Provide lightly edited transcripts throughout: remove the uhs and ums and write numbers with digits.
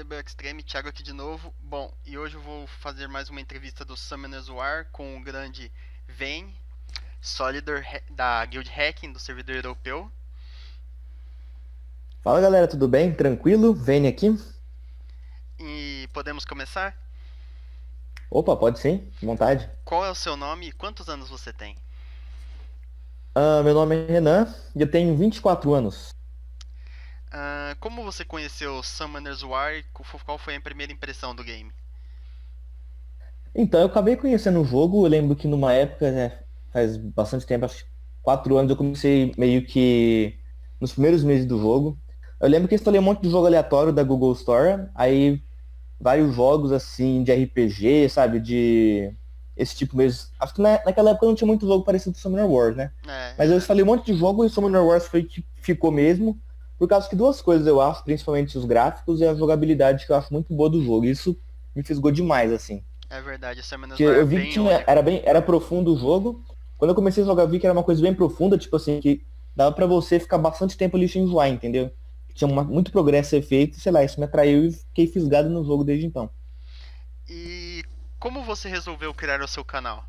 Rebel Extreme, Thiago aqui de novo. Bom, e hoje eu vou fazer mais uma entrevista do Summoners War com o grande Vayne, Solidor da Guild Hacking, do servidor europeu. Fala galera, tudo bem? Tranquilo? Vênia aqui. E podemos começar? Opa, pode sim, à vontade. Qual é o seu nome e quantos anos você tem? Meu nome é Renan e eu tenho 24 anos. Como você conheceu Summoners War e qual foi a primeira impressão do game? Então, eu acabei conhecendo o jogo, eu lembro que numa época, né, faz bastante tempo, acho que 4 anos, eu comecei meio que nos primeiros meses do jogo. Eu lembro que eu instalei um monte de jogo aleatório da Google Store, aí vários jogos assim de RPG, sabe, de esse tipo mesmo. Acho que naquela época não tinha muito jogo parecido com Summoner Wars, né? É, Mas eu exato. instalei um monte de jogo e Summoner Wars foi que ficou mesmo, por causa que duas coisas eu acho, principalmente os gráficos e a jogabilidade que eu acho muito boa do jogo. Isso me fisgou demais, assim. É verdade, Summoners Porque War é eu vi que bem tinha, único. era profundo o jogo. Quando eu comecei a jogar, eu vi que era uma coisa bem profunda, tipo assim, que dava pra você ficar bastante tempo ali sem enjoar, entendeu? Tinha muito progresso a ser feito, e, sei lá, isso me atraiu e fiquei fisgado no jogo desde então. E como você resolveu criar o seu canal?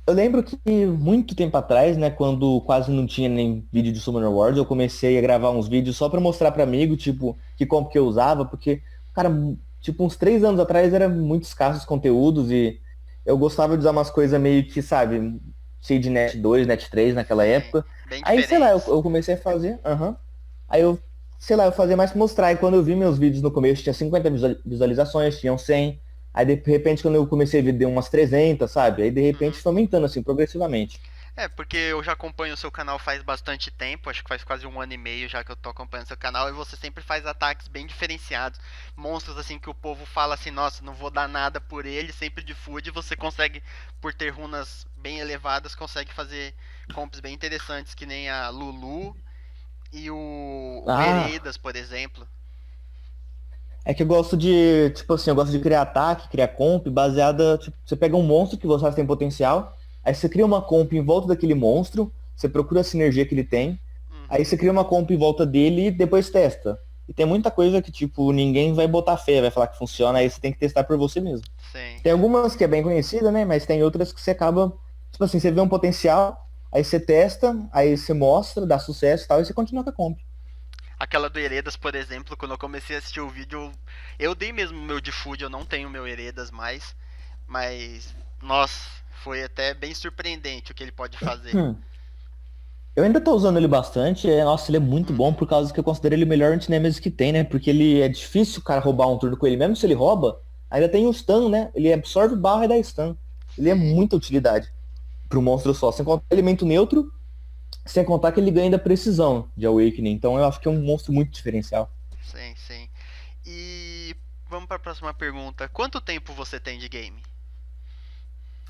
Eu lembro que muito tempo atrás, né, quando quase não tinha nem vídeo de Summoner Wars, eu comecei a gravar uns vídeos só pra mostrar pra amigo, tipo, que comp que eu usava, porque, cara, tipo, uns 3 anos atrás era muito escasso os conteúdos e eu gostava de usar umas coisas meio que, sabe, cheio de Net 2, Net 3 naquela Sim, época. bem Aí, sei lá, eu, diferentes. eu comecei a fazer, Aí eu, sei lá, eu fazia mais pra mostrar. E quando eu vi meus vídeos no começo, tinha 50 visualizações, tinham 100. Aí de repente, quando eu comecei a ver, deu umas 300, sabe? Aí de repente Uhum. foi aumentando assim, progressivamente. É, porque eu já acompanho o seu canal faz bastante tempo, acho que faz quase um ano e meio já que eu tô acompanhando seu canal, e você sempre faz ataques bem diferenciados. Monstros assim que o povo fala assim, nossa, não vou dar nada por ele, sempre de food, e você consegue, por ter runas bem elevadas, consegue fazer comps bem interessantes, que nem a Lulu e o Ah, Veredas, por exemplo. é que eu gosto de, tipo assim, eu gosto de criar ataque, criar comp baseada, tipo, você pega um monstro que você acha que tem potencial, aí você cria uma comp em volta daquele monstro, você procura a sinergia que ele tem, aí Uhum, você cria uma comp em volta dele e depois testa. E tem muita coisa que, tipo, ninguém vai botar fé, vai falar que funciona, aí você tem que testar por você mesmo. sim. Tem algumas que é bem conhecida, né? Mas tem outras que você acaba, tipo assim, você vê um potencial, aí você testa, aí você mostra, dá sucesso e tal, e você continua com a comp. Aquela do Heredas, por exemplo, quando eu comecei a assistir o vídeo, eu dei mesmo meu de food, eu não tenho meu Heredas mais, mas nossa, foi até bem surpreendente o que ele pode fazer. Hum. Eu ainda tô usando ele bastante, nossa, ele é muito bom Uhum, por causa que eu considero ele o melhor anti-nemesis que tem, né? Porque ele é difícil o cara roubar um turno com ele, mesmo se ele rouba, ainda tem o stun, né? Ele absorve barra e dá stun. Ele é sim, muita utilidade pro monstro só, sem contar elemento neutro, sem contar que ele ganha da precisão de Awakening. Então eu acho que é um monstro muito diferencial. sim, sim. E vamos para a próxima pergunta. Quanto tempo você tem de game?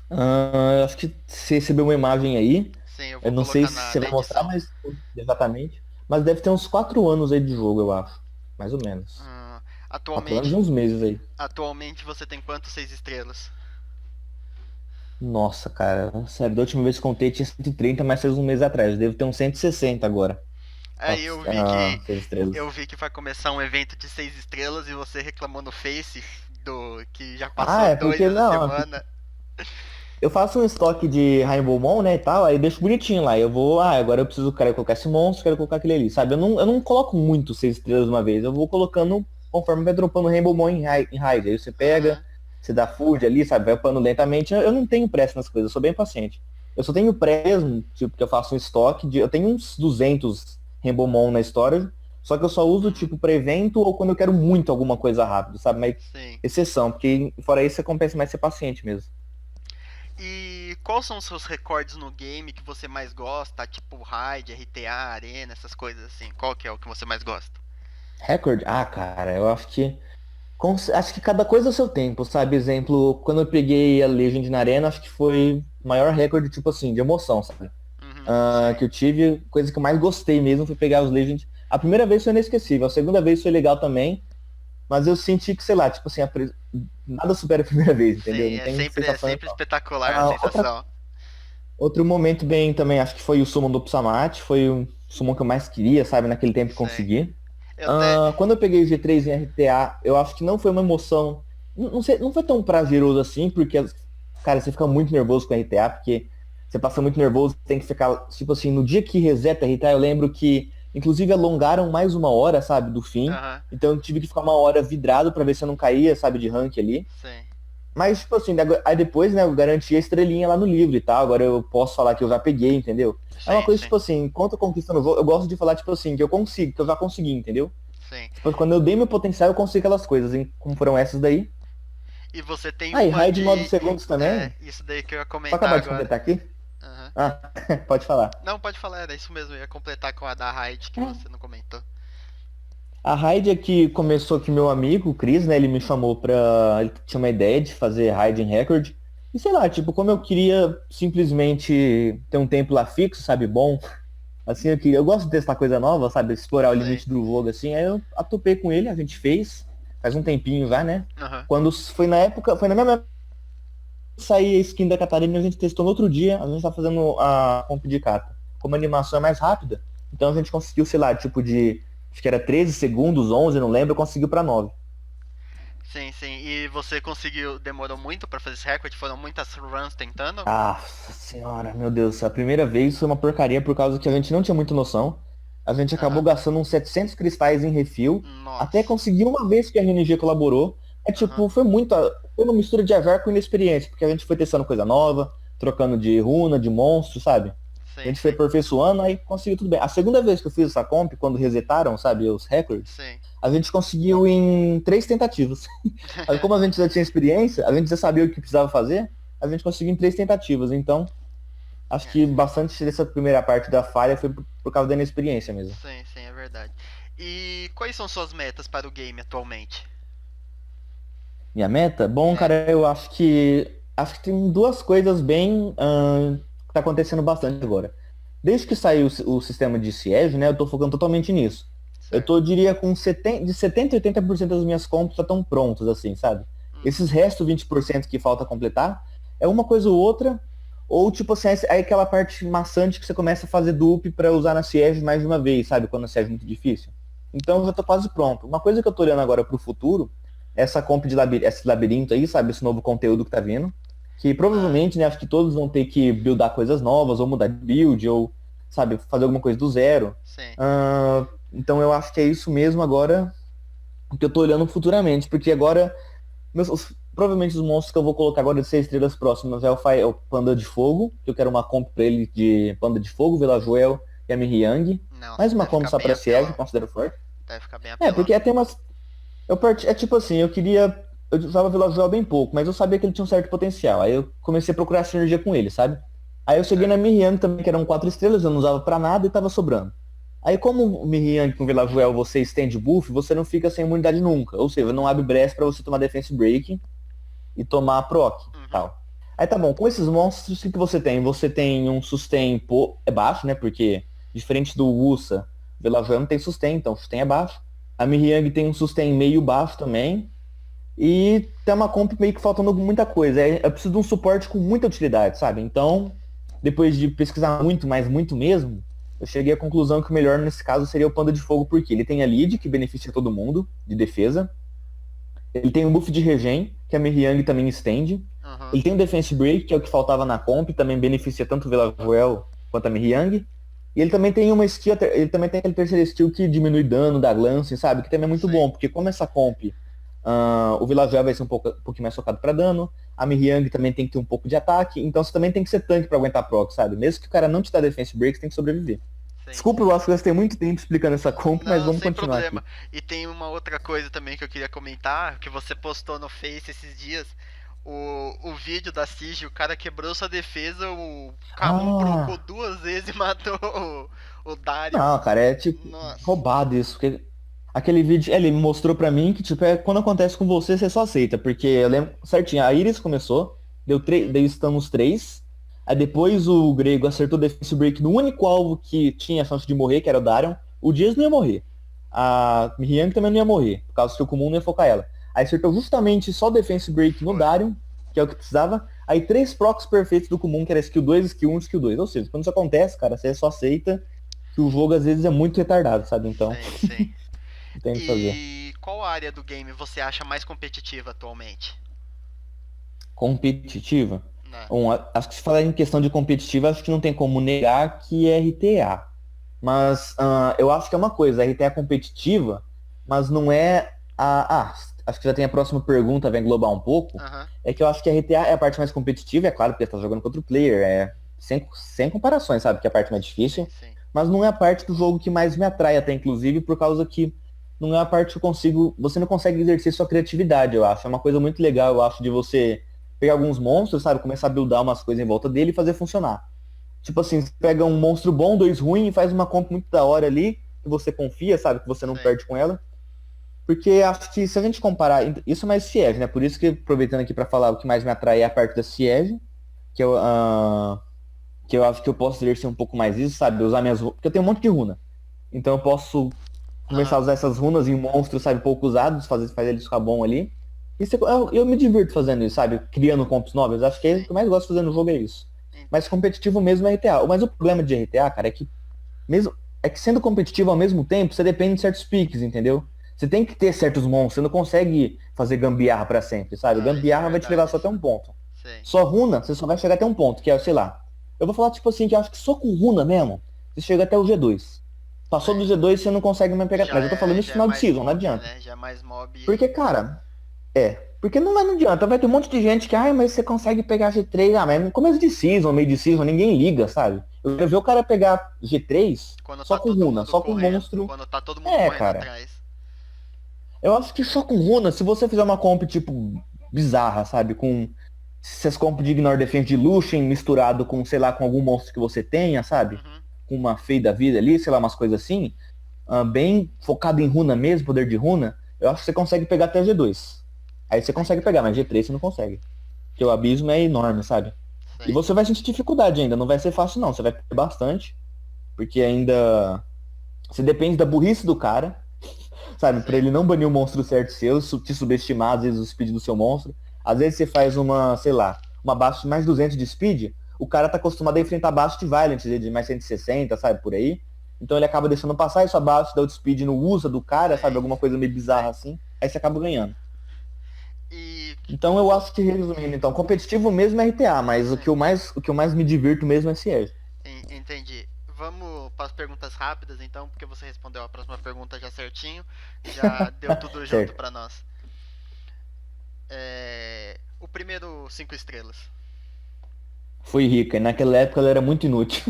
Eu acho que você recebeu uma imagem aí. Sim, eu Eu vou não sei colocar se na você vai mostrar, edição. mas exatamente. Mas deve ter uns 4 anos aí de jogo, eu acho. Mais ou menos. 4 anos e Atualmente, uns meses aí. atualmente você tem quantos 6 estrelas? Nossa, cara. Sério, da última vez que contei tinha 130, mas fez um mês atrás. Eu devo ter uns 160 agora. Aí Seis estrelas. eu vi que vai começar um evento de 6 estrelas e você reclamou no Face do que já Ah, passou é dois porque essa não. semana. Eu faço um estoque de Rainbow Mon, né, e tal, aí deixo bonitinho lá. Eu vou, agora eu preciso, quero colocar esse monstro, quero colocar aquele ali, sabe? Eu não coloco muito 6 estrelas de uma vez. Eu vou colocando conforme vai dropando Rainbow Mon em raid. Aí você pega, Aham. você dá food ali, sabe? Vai upando lentamente. Eu não tenho pressa nas coisas, eu sou bem paciente. Eu só tenho pressa mesmo, tipo, que eu faço um estoque de. Eu tenho uns 200 Rainbow Mon na storage, só que eu só uso, Uhum. tipo, pra evento ou quando eu quero muito alguma coisa rápido, sabe? Mas Sim. exceção, porque fora isso, você compensa mais ser paciente mesmo. E quais são os seus recordes no game que você mais gosta? Tipo Raid, RTA, Arena, essas coisas assim. Qual que é o que você mais gosta? Record? Ah, cara, eu acho que. Acho que cada coisa é o seu tempo, sabe? Exemplo, quando eu peguei a Legend na Arena, acho que foi o maior recorde, tipo assim, de emoção, sabe? Uhum, sim. Que eu tive, coisa que eu mais gostei mesmo foi pegar os Legend. A primeira vez foi inesquecível, a segunda vez foi legal também, mas eu senti que, sei lá, tipo assim, nada supera a primeira vez, entendeu? Sim, Não tem é sensação sempre igual. espetacular a Ah, sensação. outro momento bem também, acho que foi o Summon do Psamat, foi o Summon que eu mais queria, sabe? Naquele tempo que Sim. consegui. Eu até. Quando eu peguei o G3 em RTA, eu acho que não foi uma emoção. Não sei, não foi tão prazeroso assim, porque, cara, você fica muito nervoso com RTA, porque você passa muito nervoso, tem que ficar, tipo assim, no dia que reseta RTA, eu lembro que, inclusive, alongaram mais uma hora, sabe, do fim. Aham, Então eu tive que ficar uma hora vidrado pra ver se eu não caía, sabe, de rank ali. sim. Mas, tipo assim, aí depois, né, eu garanti a estrelinha lá no livro e tal. Agora eu posso falar que eu já peguei, entendeu? É uma Sim, coisa, sim, tipo assim, enquanto eu conquisto no jogo, eu gosto de falar, tipo assim, que eu consigo, que eu já consegui, entendeu? sim. Tipo, quando eu dei meu potencial, eu consigo aquelas coisas, hein? Como foram essas daí. E você tem Ah, e uma raid 9 de. segundos É, também. isso daí que eu ia Só comentar acabar de agora. completar aqui. Aham. Ah, pode falar. Não, pode falar, era isso mesmo. Eu ia completar com a da Raid que você não comentou. A raid é que começou que meu amigo, o Chris, né, ele me chamou pra. Ele tinha uma ideia de fazer raid em record. E sei lá, tipo, como eu queria simplesmente ter um tempo lá fixo, sabe, bom. Assim, eu gosto de testar coisa nova, sabe? Explorar o Sei. limite do jogo, assim. Aí eu atopei com ele, a gente fez. Faz um tempinho já, né? Aham. Quando foi na época, foi na mesma época que saiu a skin da Catarina, a gente testou no outro dia, a gente tá fazendo a comp de cata. Como a animação é mais rápida, então a gente conseguiu, sei lá, tipo de, acho que era 13 segundos, 11, não lembro, conseguiu pra 9. Sim, sim. E você conseguiu. Demorou muito pra fazer esse recorde? Foram muitas runs tentando? Nossa senhora, meu Deus, a primeira vez foi uma porcaria por causa que a gente não tinha muita noção. A gente acabou Aham. gastando uns 700 cristais em refil, até Nossa. conseguir uma vez que a RNG colaborou. É Aham. tipo, foi uma mistura de azar com inexperiência, porque a gente foi testando coisa nova, trocando de runa, de monstro, sabe? A Sim, gente foi sim. aperfeiçoando, aí conseguiu tudo bem. A segunda vez que eu fiz essa comp, quando resetaram, sabe, os records, Sim. a gente conseguiu em 3 tentativas. Aí, como a gente já tinha experiência, a gente já sabia o que precisava fazer, a gente conseguiu em 3 tentativas. Então, acho É. que bastante dessa primeira parte da falha foi por causa da inexperiência mesmo. Sim, sim, é verdade. E quais são suas metas para o game atualmente? Minha meta? Bom, É. cara, eu acho que tem duas coisas bem que tá acontecendo bastante agora. Desde que saiu o sistema de siege, né, eu tô focando totalmente nisso. Eu Certo. tô, eu diria, com 70, de 70 a 80% das minhas compras já estão prontas, assim, sabe? Uhum. Esses restos 20% que falta completar é uma coisa ou outra, ou tipo assim, aí aquela parte maçante que você começa a fazer dupe pra usar na siege mais de uma vez, sabe? Quando a siege é muito difícil. Então eu já tô quase pronto. Uma coisa que eu tô olhando agora pro futuro essa comp de esse labirinto aí, sabe? Esse novo conteúdo que tá vindo. Que Ah, provavelmente, né, acho que todos vão ter que buildar coisas novas, ou mudar de build, ou, sabe, fazer alguma coisa do zero. sim. Então eu acho que é isso mesmo agora que eu tô olhando futuramente, porque agora, provavelmente os monstros que eu vou colocar agora de 6 estrelas próximas é o Panda de Fogo, que eu quero uma comp pra ele de Panda de Fogo, Villajoel e a Miriang. Nossa, Mais uma deve comp ficar só bem pra Siege, apelão. considero forte. Deve ficar bem É, apelão. porque tem umas é tipo assim, eu queria. Eu usava Vila Joel bem pouco, mas eu sabia que ele tinha um certo potencial. Aí eu comecei a procurar sinergia com ele, sabe? Aí eu cheguei na Certo. Miriam também, que eram 4 estrelas, eu não usava pra nada e tava sobrando. Aí como o Miriam com Vila Joel você estende buff, você não fica sem imunidade nunca. Ou seja, não abre brecha pra você tomar defense break e tomar proc Uhum. tal. Aí tá bom, com esses monstros, o que você tem? Você tem um sustain é baixo, né? Porque diferente do Ursa, Vila Joel não tem sustain, então o sustain é baixo. A Miriam tem um sustain meio baixo também. E tem uma comp meio que faltando muita coisa. Eu preciso de um suporte com muita utilidade, sabe? Então, depois de pesquisar muito, mas muito mesmo, eu cheguei à conclusão que o melhor nesse caso seria o Panda de Fogo, porque ele tem a lead, que beneficia todo mundo, de defesa. Ele tem o buff de regen, que a Miriang também estende. Uhum. Ele tem o Defense Break, que é o que faltava na comp, também beneficia tanto o Velajuel quanto a Miriang. E ele também tem uma skill, ele também tem aquele terceiro skill que diminui dano da Glance, sabe? Que também é muito Sim. bom, porque como essa comp, o Villagel vai ser um pouquinho mais focado para dano, a Miriang também tem que ter um pouco de ataque, então você também tem que ser tanque para aguentar proc, sabe? Mesmo que o cara não te dá defense break, você tem que sobreviver. Sim, Desculpa, sim. eu acho que eu gastei muito tempo explicando essa comp, mas Não, vamos sem continuar problema. aqui. E tem uma outra coisa também que eu queria comentar, que você postou no Face esses dias. O vídeo da Siege, o cara quebrou sua defesa, o K1 procou Ah, duas vezes e matou o Darion. não, cara, é tipo Nossa. roubado isso, porque aquele vídeo, ele mostrou pra mim que tipo é quando acontece com você, você só aceita, porque eu lembro certinho, a Iris começou, Uhum. daí estamos três, aí depois o Grego acertou o defense break no único alvo que tinha chance de morrer, que era o Darion, o Dias não ia morrer, a Hyang também não ia morrer, por causa que o comum não ia focar ela. Aí acertou justamente só o defense break no Foi. Darion, que é o que precisava, aí 3 procs perfeitos do comum, que era skill 2, skill 1, skill 2, ou seja, quando isso acontece, cara, você só aceita que o jogo às vezes é muito retardado, sabe? Então, Sim, sim. Tem que fazer. E qual área do game você acha mais competitiva atualmente? Competitiva? Né? Bom, acho que se falar em questão de competitiva, acho que não tem como negar que é RTA. Mas eu acho que é uma coisa, a RTA é competitiva, mas não é a. Acho que já tem a próxima pergunta, vai englobar um pouco. Aham, É que eu acho que a RTA é a parte mais competitiva, é claro, porque você tá jogando contra o player, sem comparações, sabe? Que é a parte mais sim, difícil. sim. Mas não é a parte do jogo que mais me atrai, até inclusive, por causa que não é a parte que eu consigo. Você não consegue exercer sua criatividade, eu acho. É uma coisa muito legal, eu acho, de você pegar alguns monstros, sabe? Começar a buildar umas coisas em volta dele e fazer funcionar. Tipo assim, você pega um monstro bom, dois ruins e faz uma comp muito da hora ali, que você confia, sabe? Que você não Sim. perde com ela. Porque acho que se a gente comparar, isso é mais Siege, né? Por isso que, aproveitando aqui para falar, o que mais me atrai é a parte da Siege, que eu, que eu acho que eu posso exercer um pouco mais isso, sabe? Usar minhas runas, porque eu tenho um monte de runa. Então eu posso começar Aham, a usar essas runas em monstros, sabe, pouco usados, fazer eles ficar bom ali. Eu me divirto fazendo isso, sabe? Criando comps novas. Acho que é o sim. que eu mais gosto de fazer no jogo é isso. En- Mas competitivo mesmo é RTA. Mas o problema de RTA, cara, mesmo é que sendo competitivo ao mesmo tempo, você depende de certos piques, entendeu? Você tem que ter certos monstros, você não consegue fazer gambiarra pra sempre, sabe? Ah, isso é Gambiarra vai te levar verdade. só até um ponto. Sim. Só runa, você só vai chegar até um ponto, que é, sei lá. Eu vou falar tipo assim, que eu acho que só com runa mesmo, você chega até o G2. Passou do É. G2, você não consegue mais pegar. Mas eu tô falando isso Já no é final de mais season, não mob, adianta. né? Já é mais mob. Porque, cara, porque não adianta. Vai ter um monte de gente que, mas você consegue pegar G3. Ah, mas no começo de season, meio de season, ninguém liga, sabe? Eu quero ver o cara pegar G3 Quando só tá com todo runa, mundo só com correndo. monstro. Quando tá todo mundo É, correndo cara. atrás. Eu acho que só com runa, se você fizer uma comp, tipo, bizarra, sabe? Com essas comp de Ignore Defense de Lucian misturado com, sei lá, com algum monstro que você tenha, sabe? Uhum. Com uma Fei da vida ali, sei lá, umas coisas assim. Bem focado em runa mesmo, poder de runa, eu acho que você consegue pegar até G2. Aí você consegue pegar, mas G3 você não consegue. Porque o abismo é enorme, sabe? E Sei. você vai sentir dificuldade ainda, não vai ser fácil não, você vai perder bastante, porque ainda você depende da burrice do cara, sabe? Pra Sei. ele não banir o monstro certo seu, te subestimar às vezes o speed do seu monstro. Às vezes você faz uma, sei lá, uma baixa de mais 200 de speed, o cara tá acostumado a enfrentar baixa de Violent de mais 160, sabe? Por aí. Então ele acaba deixando passar isso abaixo da outspeed no usa do cara, sabe? Sei. Alguma coisa meio bizarra assim. Aí você acaba ganhando. E. Então eu acho que resumindo, então, competitivo mesmo é RTA, mas Sim. o que eu mais me divirto mesmo é CS. Entendi. Vamos para as perguntas rápidas, então, porque você respondeu a próxima pergunta já certinho. Já deu tudo junto Certo. para nós. O primeiro 5 estrelas. Foi rica, e naquela época ela era muito inútil.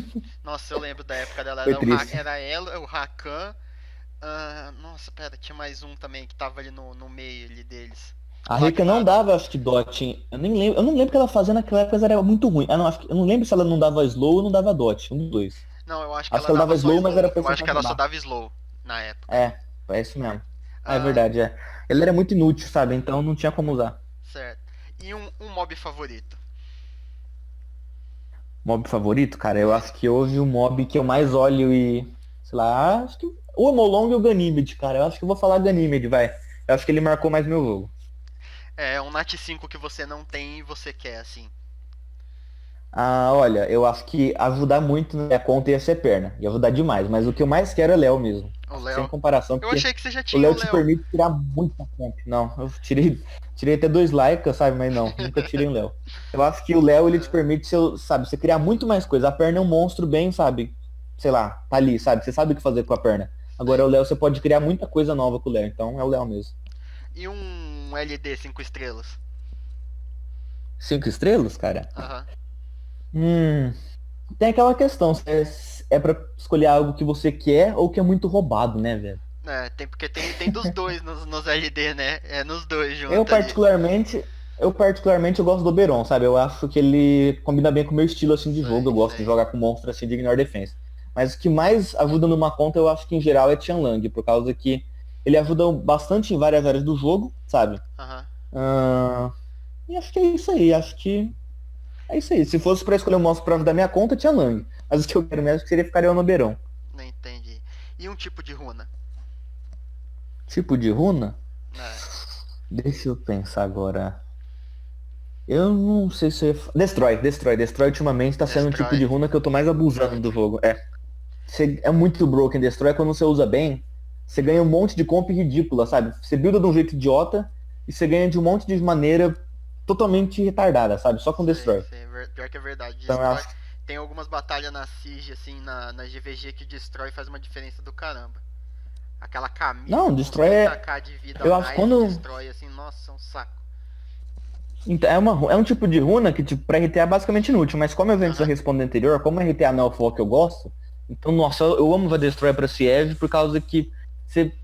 Nossa, eu lembro da época dela. Foi triste. Era ela, o Rakan. Nossa, pera, tinha mais um também que tava ali no meio ali deles. O A Rica não Ragnarok. dava, acho que dot. Eu não lembro o que ela fazia naquela época, mas era muito ruim. Ah, não, eu não lembro se ela não dava slow ou não dava dot, um dos dois. Não, eu acho que Acho ela que ela dava dava só slow, mas era slow. Eu acho que porcentagem ela só baixa. dava slow na época. É isso mesmo. Ah, é Ah, verdade, é. Ele era muito inútil, sabe? Então não tinha como usar. certo. E um mob favorito? Mob favorito, cara, eu É. acho que houve o mob que eu mais olho e. Sei lá, acho que. O Homolong e o Ganymede, cara. Eu acho que eu vou falar Ganymede, vai. Eu acho que ele marcou mais meu jogo. É um Nat 5 que você não tem e você quer, assim. Ah, olha, eu acho que ajudar muito na minha conta ia ser perna. Ia ajudar demais. Mas o que eu mais quero é Léo mesmo. O Acho que sem Léo. comparação, Eu porque achei que você já o tinha Léo o te Léo. permite tirar muita comp. Não, eu tirei até 2 likes, sabe? Mas não, nunca tirei um Léo. Eu acho que o Léo, ele te É, permite, sabe, você criar muito mais coisa. A perna é um monstro bem, sabe? Sei lá, tá ali, sabe? Você sabe o que fazer com a perna. Agora sei. o Léo, você pode criar muita coisa nova com o Léo. Então é o Léo mesmo. E um LD 5 estrelas? 5 estrelas, cara? Aham. Hum, tem aquela questão, se é pra escolher algo que você quer ou que é muito roubado, né, velho? Porque tem dos dois nos LD, né? É nos dois Eu junto ali. particularmente, eu gosto do Oberon, sabe? Eu acho que ele combina bem com o meu estilo assim de jogo. Sei, Eu gosto de sei. jogar com monstros assim de Ignore Defense. Mas o que mais ajuda numa conta, eu acho que em geral é Tianlang, por causa que ele ajuda bastante em várias áreas do jogo, sabe? Aham. Ah, e acho que é isso aí, acho que é isso aí. Se fosse pra escolher um monstro pra ajudar minha conta, Tianlang. Mas o que eu quero mesmo seria ficar no Oberon. Não entendi. E um tipo de runa? Tipo de runa? É, Deixa eu pensar agora. Eu não sei se eu ia Destrói ultimamente tá sendo um tipo Destrói. de runa que eu tô mais abusando do jogo. É muito broken Destrói quando você usa bem. Você ganha um monte de comp ridícula, sabe? Você builda de um jeito idiota e você ganha de um monte de maneira totalmente retardada, sabe? Só com Sei, Destroy. sei, pior que é verdade. Então eu Destrói. acho. Tem algumas batalhas na Siege, assim, na GVG que destrói faz uma diferença do caramba. Aquela Camille Não, com Destroy 30k de vida a eu acho que mais quando. destrói, assim, nossa, é um saco. Então, é um tipo de runa que, tipo, pra RTA é basicamente inútil, mas como eventos da Aham. resposta anterior, como a RTA não é o foco que eu gosto, então, nossa, eu amo o Destroy pra Siege por causa que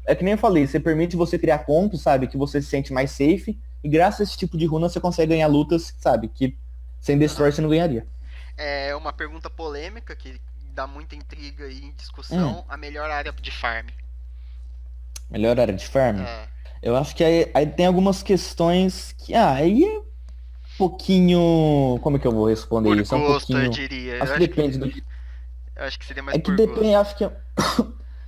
é que nem eu falei, você permite você criar pontos, sabe, que você se sente mais safe, e graças a esse tipo de runa você consegue ganhar lutas, sabe, que sem Destroy Aham. você não ganharia. É uma pergunta polêmica que dá muita intriga e Hum, discussão. A melhor área de farm. melhor área de farm? É, Eu acho que aí tem algumas questões que, aí é um pouquinho, como é que eu vou responder por isso? É um gosto, eu pouquinho, diria. acho que depende do Eu acho que seria mais É que por depende, gosto. acho que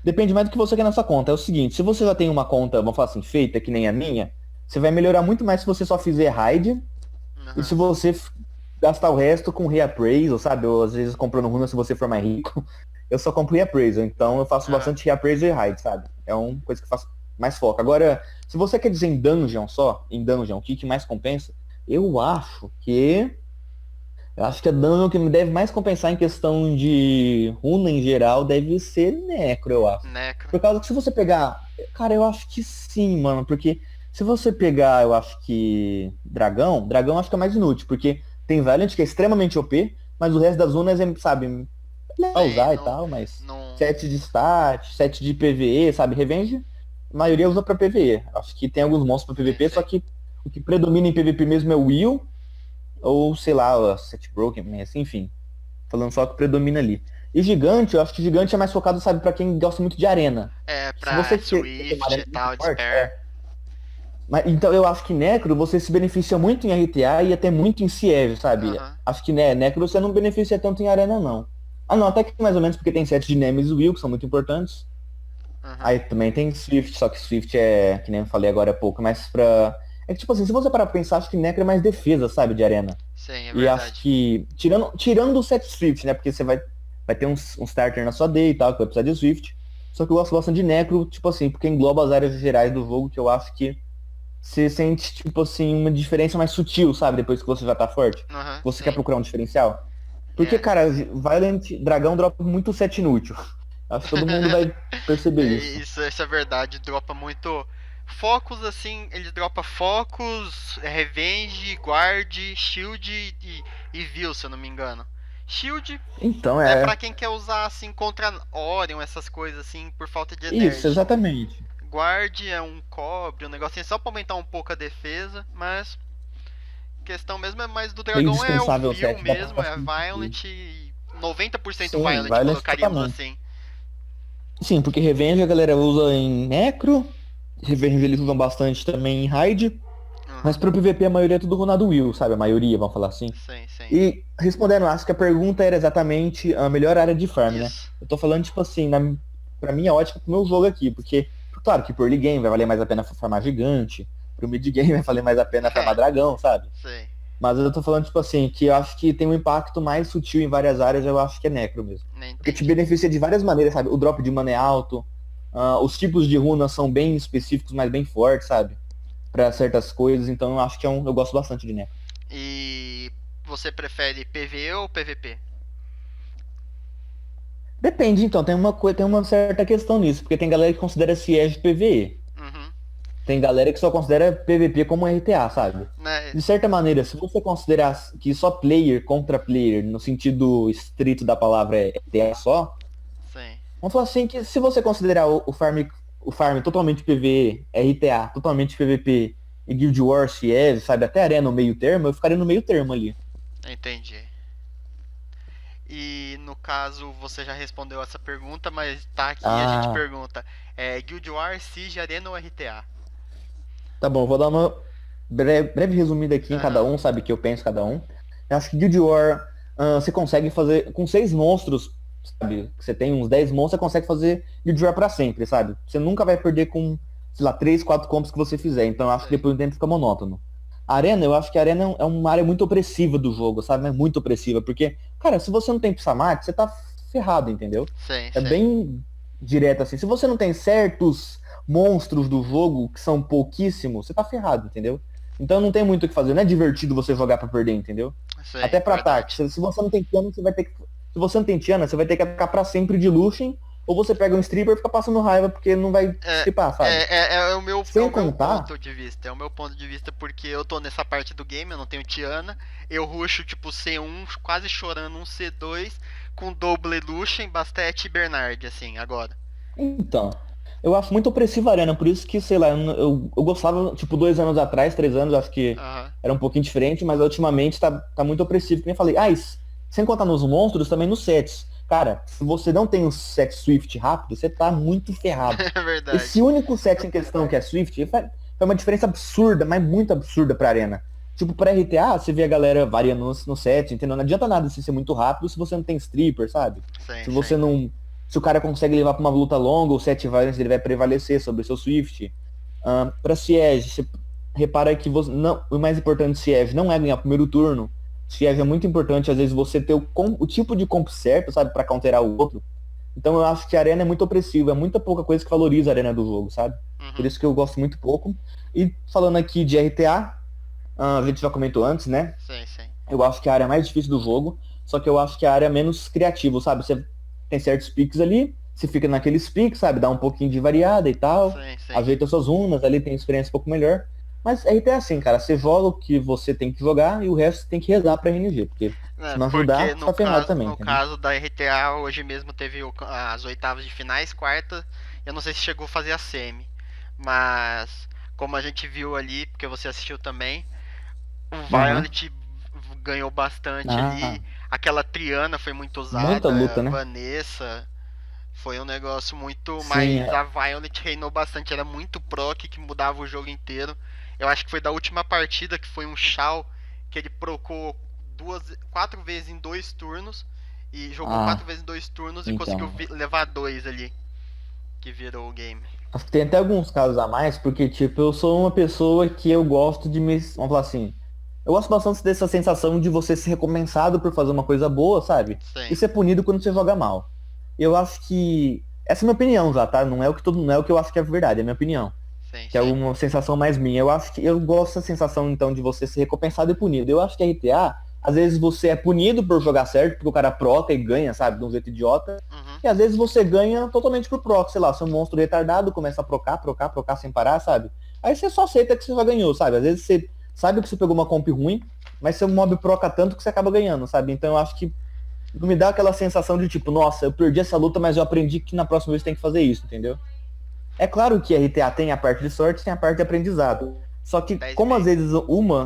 depende mais do que você quer na sua conta. É o seguinte, se você já tem uma conta, vamos falar assim, feita que nem a minha, você vai melhorar muito mais se você só fizer raid e se Aham. você gastar o resto com reappraisal, sabe? Ou às vezes comprando runa se você for mais rico. Eu só compro reappraisal, então eu faço Aham. bastante reappraisal e raid, sabe? É uma coisa que eu faço mais foco. Agora, se você quer dizer em dungeon só, em dungeon, o que mais compensa? Eu acho que eu acho que a dungeon que me deve mais compensar em questão de runa em geral deve ser Necro, eu acho. Necro. Por causa que se você pegar. Cara, eu acho que sim, mano. Porque se você pegar, eu acho que. Dragão eu acho que é mais inútil. Porque tem Valiant que é extremamente OP, mas o resto das runas é, sabe, legal Sim, usar e não. tal, mas. Não. 7 de stat, 7 de PVE, sabe? Revenge, a maioria usa pra PVE. Acho que tem alguns monstros pra Sim, PVP, só sim. que o que predomina em PVP mesmo é o Will ou sei lá, a Set Broken, assim, enfim. Falando só que predomina ali. E gigante, eu acho que gigante é mais focado, sabe, pra quem gosta muito de arena. É, Se você pra quer ter uma Swift e arena muito tal, forte, Despair. Mas, então eu acho que Necro você se beneficia muito em RTA e até muito em Ciev, sabe? Aham. Acho que né, Necro você não beneficia tanto em arena, não. Ah não, até que mais ou menos porque tem sets de Nemesis e Will, que são muito importantes. Aham. Aí também tem Swift, só que Swift é, que nem eu falei agora há pouco, mais pra. É que tipo assim, se você parar pra pensar, acho que Necro é mais defesa, sabe, de arena. Sim, é E acho verdade. que, tirando o set Swift, né? Porque você vai ter um starter na sua day e tal, que vai precisar de Swift. Só que eu gosto bastante de Necro, tipo assim, porque engloba as áreas gerais do jogo, que eu acho que você sente, tipo assim, uma diferença mais sutil, sabe? Depois que você já tá forte. Aham, Você quer sim. procurar um diferencial. Porque, É. cara, Violent Dragão dropa muito set inútil. Acho que todo mundo vai perceber É, isso. isso é verdade. Dropa muito. Focos assim, ele dropa focos, Revenge, Guard, Shield e View, se eu não me engano. Shield Então, é pra é. quem quer usar assim contra Orion, essas coisas assim, por falta de Isso, energy. exatamente. Guard é um cobre, um negocinho só pra aumentar um pouco a defesa, mas questão mesmo é mais do É dragão é o indispensável o View set, dá pra mesmo, é substituir. Violent e 90% Sim, Violent, Violent colocaríamos totalmente. assim. Sim, porque Revenge a galera usa em Necro, Revenge eles usam bastante também em Raid, mas Uhum. pro PVP a maioria é tudo runado Will, sabe? A maioria, vamos falar assim. Sim, sim. E respondendo, acho que a pergunta era exatamente a melhor área de farm, né? Isso. Eu tô falando, tipo assim, pra minha ótica, pro meu jogo aqui, porque, claro que pro early game vai valer mais a pena farmar gigante, pro mid game vai valer mais a pena farmar É, dragão, sabe? sim. Mas eu tô falando, tipo assim, que eu acho que tem um impacto mais sutil em várias áreas, eu acho que é Necro mesmo. Nem Porque te entendi. beneficia de várias maneiras, sabe? O drop de mana é alto, os tipos de runas são bem específicos, mas bem fortes, sabe? Pra certas coisas, então eu acho que eu gosto bastante de Necro. E você prefere PvE ou PvP? Depende, então, tem uma certa questão nisso, porque tem galera que considera Siege PvE. Uhum. Tem galera que só considera PvP como RTA, sabe? Né? De certa maneira, se você considerar que só player contra player, no sentido estrito da palavra é RTA só, Sim. vamos falar assim que se você considerar o farm totalmente PvE, RTA, totalmente PvP e Guild Wars, Ciez, sabe, até Arena no meio termo, eu ficaria no meio termo ali. Entendi. E no caso, você já respondeu essa pergunta, mas tá aqui a gente Ah, pergunta: Guild Wars, Siege, Arena ou RTA? tá bom, vou dar uma breve resumida aqui em cada Aham. um, sabe, que eu penso cada um. Eu acho que Guild War, você consegue fazer, com 6 monstros, sabe, que você tem uns 10 monstros, você consegue fazer Guild War pra sempre, sabe? Você nunca vai perder com, sei lá, 3 4 combos que você fizer, então eu acho que Sei. depois do tempo fica monótono. A Arena, eu acho que a Arena é uma área muito opressiva do jogo, sabe? É muito opressiva, porque, cara, se você não tem Psamat, você tá ferrado, entendeu? Sei, É sei. bem. direto assim. Se você não tem certos monstros do jogo, que são pouquíssimos, você tá ferrado, entendeu? Então não tem muito o que fazer. Não é divertido você jogar pra perder, entendeu? Sei, Até pra ataque. verdade. Se você não tem Tiana, você vai ter que. Se você não tem Tiana, você vai ter que atacar pra sempre de Lucian, ou você pega um stripper e fica passando raiva porque não vai É, stripar, sabe? é Sem o meu contar. ponto de vista. É o meu ponto de vista porque eu tô nessa parte do game, eu não tenho Tiana. Eu rusho tipo C1, quase chorando um C2, com Double Lucian, Bastet e Bernard, assim, agora. Então, eu acho muito opressiva a arena, por isso que, sei lá, eu gostava, tipo, 2 anos atrás, 3 anos, acho que Aham. era um pouquinho diferente, mas ultimamente tá muito opressivo. Como eu falei, sem contar nos monstros, também nos sets. Cara, se você não tem um set Swift rápido, você tá muito ferrado. É verdade. Esse único set em questão que é Swift, faz uma diferença absurda, mas muito absurda pra arena. Tipo, pra RTA, você vê a galera variando no set, entendeu? Não adianta nada se ser muito rápido se você não tem stripper, sabe? Sim, Se você sim. não. Se o cara consegue levar pra uma luta longa, o set violence ele vai prevalecer sobre o seu Swift. Pra Siege, você repara que você, não, o mais importante de Siege não é ganhar o primeiro turno. Siege é muito importante, às vezes, você ter o tipo de comp certo, sabe, pra counterar o outro. Então eu acho que a arena é muito opressiva, é muita pouca coisa que valoriza a arena do jogo, sabe? Por Uhum. isso que eu gosto muito pouco. E falando aqui de RTA, a gente já comentou antes, né? Sim, sim. Eu acho que a área mais difícil do jogo, só que eu acho que a área é menos criativa, sabe? Você tem certos picks ali, você fica naqueles picks, sabe? Dá um pouquinho de variada e tal, Sim, sim. ajeita suas runas, ali tem experiência um pouco melhor. Mas RTA é assim, cara, você joga o que você tem que jogar e o resto você tem que rezar pra RNG, porque se É, não ajudar, porque você tá ferrado também, no entendeu? caso da RTA, hoje mesmo teve as oitavas de finais, quarta. Eu não sei se chegou a fazer a semi. Mas, como a gente viu ali, porque você assistiu também, o Aham. Violet ganhou bastante Ah, ali. Aquela Triana foi muito muita usada, luta, né? Vanessa. Foi um negócio muito. Sim, Mas a Violet reinou bastante. Era muito proc que mudava o jogo inteiro. Eu acho que foi da última partida que foi um Shao que ele procou quatro vezes em 2 turnos. E jogou quatro ah, vezes em 2 turnos e conseguiu então. levar dois ali. Que virou o game. Acho que tem até alguns casos a mais, porque, tipo, eu sou uma pessoa que eu gosto de me. Vamos falar assim. Eu gosto bastante dessa sensação de você ser recompensado por fazer uma coisa boa, sabe? E Sim, ser punido quando você joga mal. Eu acho que. Essa é a minha opinião já, tá? Não é o que eu acho que é verdade, é a minha opinião. sim, Que é sim. uma sensação mais minha. Eu acho que eu gosto dessa sensação, então, de você ser recompensado e punido. Eu acho que RTA, às vezes você é punido por jogar certo, porque o cara proca e ganha, sabe? De um jeito idiota. Uhum. E às vezes você ganha totalmente por proc, sei lá, seu monstro retardado começa a procar sem parar, sabe? Aí você só aceita que você já ganhou, sabe? Às vezes você sabe que você pegou uma comp ruim, mas seu mob proca tanto que você acaba ganhando, sabe? Então eu acho que não me dá aquela sensação de tipo, nossa, eu perdi essa luta, mas eu aprendi que na próxima vez tem que fazer isso, entendeu? É claro que RTA tem a parte de sorte, tem a parte de aprendizado. Só que, Dez e como às meio. vezes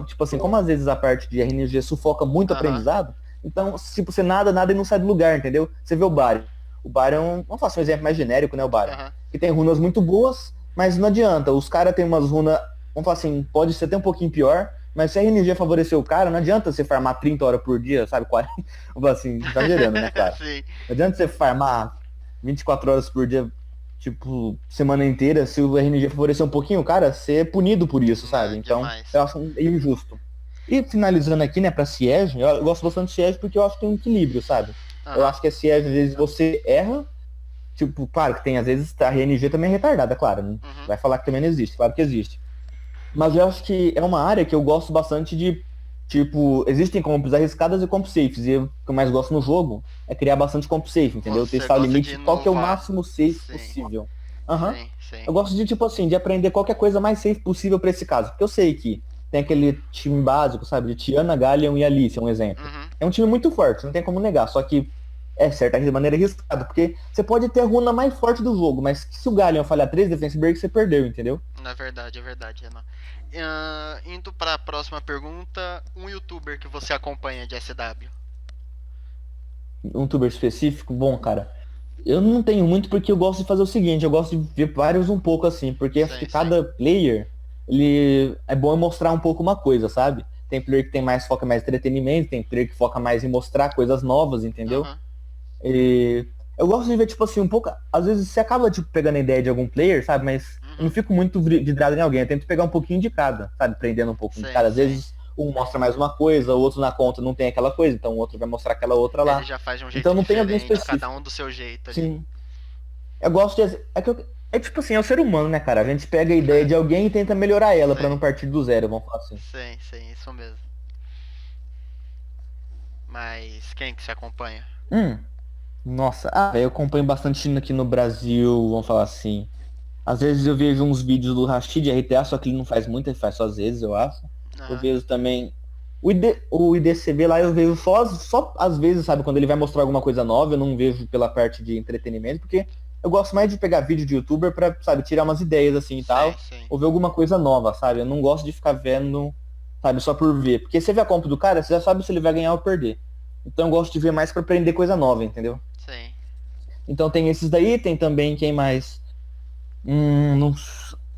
tipo assim, como às vezes a parte de RNG sufoca muito Aham. aprendizado, então, tipo, você nada e não sai do lugar, entendeu? Você vê o Baryon. O Baryon, vamos fazer um exemplo mais genérico, né, o Baryon? Aham. Que tem runas muito boas, mas não adianta. Os caras têm umas runas, vamos falar assim, pode ser até um pouquinho pior, mas se a RNG favorecer o cara, não adianta você farmar 30 horas por dia, sabe? 40, vamos falar assim, exagerando, né, claro. Sim. Não adianta você farmar 24 horas por dia, tipo, semana inteira, se o RNG favorecer um pouquinho, cara, você é punido por isso, sabe? Não, Então, demais. eu acho meio injusto. E finalizando aqui, né, pra Siege, eu gosto bastante de Siege porque eu acho que tem um equilíbrio, sabe? Eu Aham. acho que a Siege, às vezes, você erra, tipo, claro que tem, às vezes, a RNG também é retardada, claro, não Uhum. vai falar que também não existe, claro que existe. Mas eu acho que é uma área que eu gosto bastante de, tipo, existem comps arriscadas e comps safes, e o que eu mais gosto no jogo é criar bastante comp safe, entendeu? Você Testar o gosta de limite, qual que é o inovar. máximo safe Sim, possível. Aham. sim, sim. Eu gosto de, tipo assim, de aprender qualquer coisa mais safe possível pra esse caso. Porque eu sei que tem aquele time básico, sabe? De Tiana, Galleon e Alice, é um exemplo. Uhum. É um time muito forte, não tem como negar. Só que é certa maneira arriscado. Porque você pode ter a runa mais forte do jogo, mas se o Galleon falhar 3 defense break, você perdeu, entendeu? É verdade, Renan. Indo para a próxima pergunta, um youtuber que você acompanha de SW. Um tuber específico, bom, cara. Eu não tenho muito porque eu gosto de fazer o seguinte, eu gosto de ver vários um pouco assim, porque acho que Sim, sim. cada player, ele é bom em mostrar um pouco uma coisa, sabe? Tem player que tem mais foca mais em entretenimento, tem player que foca mais em mostrar coisas novas, entendeu? Uhum. E eu gosto de ver, tipo assim, um pouco. Às vezes você acaba, tipo, pegando a ideia de algum player, sabe? Mas eu não Uhum. fico muito vidrado em alguém. Eu tento pegar um pouquinho de cada, sabe? Prendendo um pouco de Sim, cada. Às sim. vezes um mostra mais uma coisa, o outro na conta não tem aquela coisa, então o outro vai mostrar aquela outra Ele lá. já faz de um Então jeito não tem algum diferente, cada específico. um do seu jeito ali. Sim. Eu gosto de. É tipo assim, é o ser humano, né, cara? A gente pega a ideia de alguém e tenta melhorar ela pra Sim, não partir do zero, vamos falar assim. sim, sim, isso mesmo. Mas quem que se acompanha? Hum, nossa, eu acompanho bastante aqui no Brasil, vamos falar assim. Às vezes eu vejo uns vídeos do Rashid RTA, só que ele não faz muito, ele faz só às vezes, eu acho. Eu Aham, vejo também o IDCB lá, eu vejo só às vezes, sabe, quando ele vai mostrar alguma coisa nova, eu não vejo pela parte de entretenimento, porque eu gosto mais de pegar vídeo de youtuber pra, sabe, tirar umas ideias assim e sim, tal, sim. ou ver alguma coisa nova, sabe? Eu não gosto de ficar vendo, sabe, só por ver. Porque você vê a compra do cara, você já sabe se ele vai ganhar ou perder. Então eu gosto de ver mais pra aprender coisa nova, entendeu? Sim. Então tem esses daí, tem também quem mais? Não...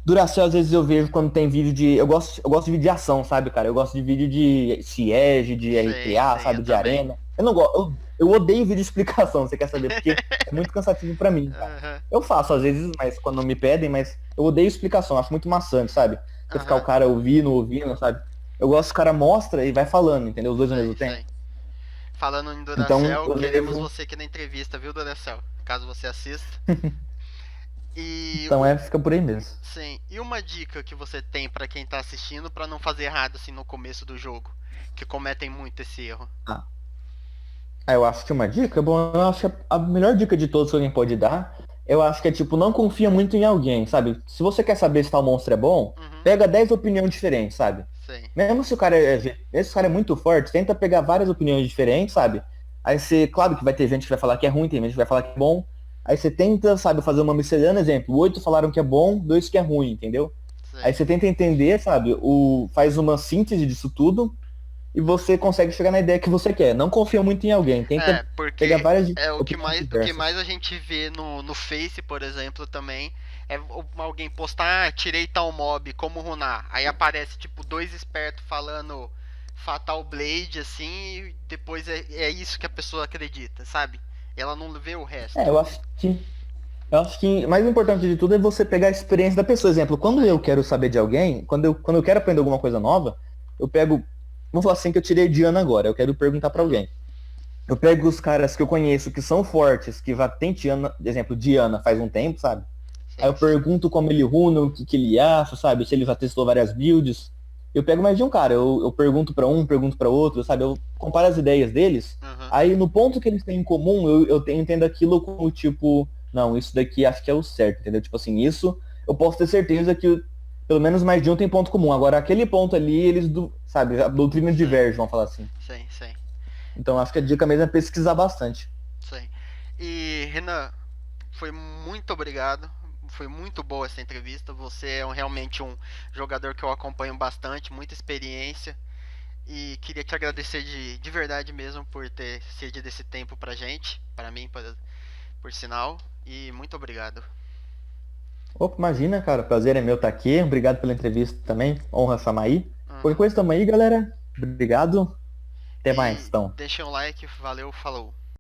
Duracell, às vezes eu vejo quando tem vídeo de. Eu gosto de vídeo de ação, sabe, cara? Eu gosto de vídeo de Siege, de Sei, RTA, sei, eu sabe? De também. arena. Eu não gosto. Eu odeio vídeo de explicação, você quer saber? Porque é muito cansativo pra mim, cara. Aham, Eu faço às vezes, mas quando me pedem, mas eu odeio explicação, acho muito maçante, sabe? Você ficar o aham, cara ouvindo, sabe? Eu gosto que o cara mostra e vai falando, entendeu? Os dois ao sei, mesmo tempo. sei. Falando em Então Duracell, eu queremos vejo. você aqui na entrevista, viu, Duracell? Caso você assista. E Então fica por aí mesmo. sim, e uma dica que você tem pra quem tá assistindo pra não fazer errado assim no começo do jogo, que cometem muito esse erro. Ah, eu acho que uma dica, bom, eu acho que a melhor dica de todos que alguém pode dar, eu acho que é tipo, não confia muito em alguém, sabe? Se você quer saber se tal monstro é bom, Uhum, pega 10 opiniões diferentes, sabe? sei. Mesmo se o cara esse cara é muito forte, tenta pegar várias opiniões diferentes, sabe? Aí você, claro que vai ter gente que vai falar que é ruim, tem gente que vai falar que é bom. Aí você tenta, sabe, fazer uma miscelânea, exemplo, 8 falaram que é bom, 2 que é ruim, entendeu? Aí Sei. você tenta entender, sabe, faz uma síntese disso tudo e você consegue chegar na ideia que você quer. Não confia muito em alguém, tenta É, pegar porque várias é opiniões o que diversas. mais a gente vê no Face, por exemplo, também é alguém postar, ah, tirei tal mob, como runar. Aí aparece tipo dois espertos falando Fatal Blade assim, e depois é isso que a pessoa acredita, sabe? Ela não vê o É, resto. eu acho que o mais importante de tudo é você pegar a experiência da pessoa. Exemplo, quando eu Sei. quero saber de alguém, quando eu quero aprender alguma coisa nova, eu pego, vamos falar assim que eu tirei Diana agora, eu quero perguntar pra Uhum. alguém. Eu pego os caras que eu conheço que são fortes, que já tem Diana, exemplo, Diana faz um tempo, sabe? Aí Sim, eu sim. pergunto como ele runa, o que, que ele acha, sabe? Se ele já testou várias builds. Eu pego mais de um cara, eu pergunto pra um, pergunto pra outro, sabe? Eu comparo as ideias deles. Uhum. Aí no ponto que eles têm em comum, eu entendo aquilo como tipo, não, isso daqui acho que é o certo, entendeu? Tipo assim, isso eu posso ter certeza que pelo menos mais de um tem ponto comum. Agora aquele ponto ali, sabe, a doutrina Sim, diverge, vamos falar assim. sim, sim, Então acho que a dica mesmo é pesquisar bastante. sim. E Renan, foi muito obrigado. Foi muito boa essa entrevista. Você é realmente um jogador que eu acompanho bastante, muita experiência. E queria te agradecer de verdade mesmo por ter cedido esse tempo pra gente, pra mim, por sinal. E muito obrigado. Opa, imagina, cara. Prazer é meu estar aqui. Obrigado pela entrevista também. Honra chamar aí. Qualquer Uhum. coisa, tamo aí, galera. Obrigado. Até mais, E então. deixa um like, valeu, falou.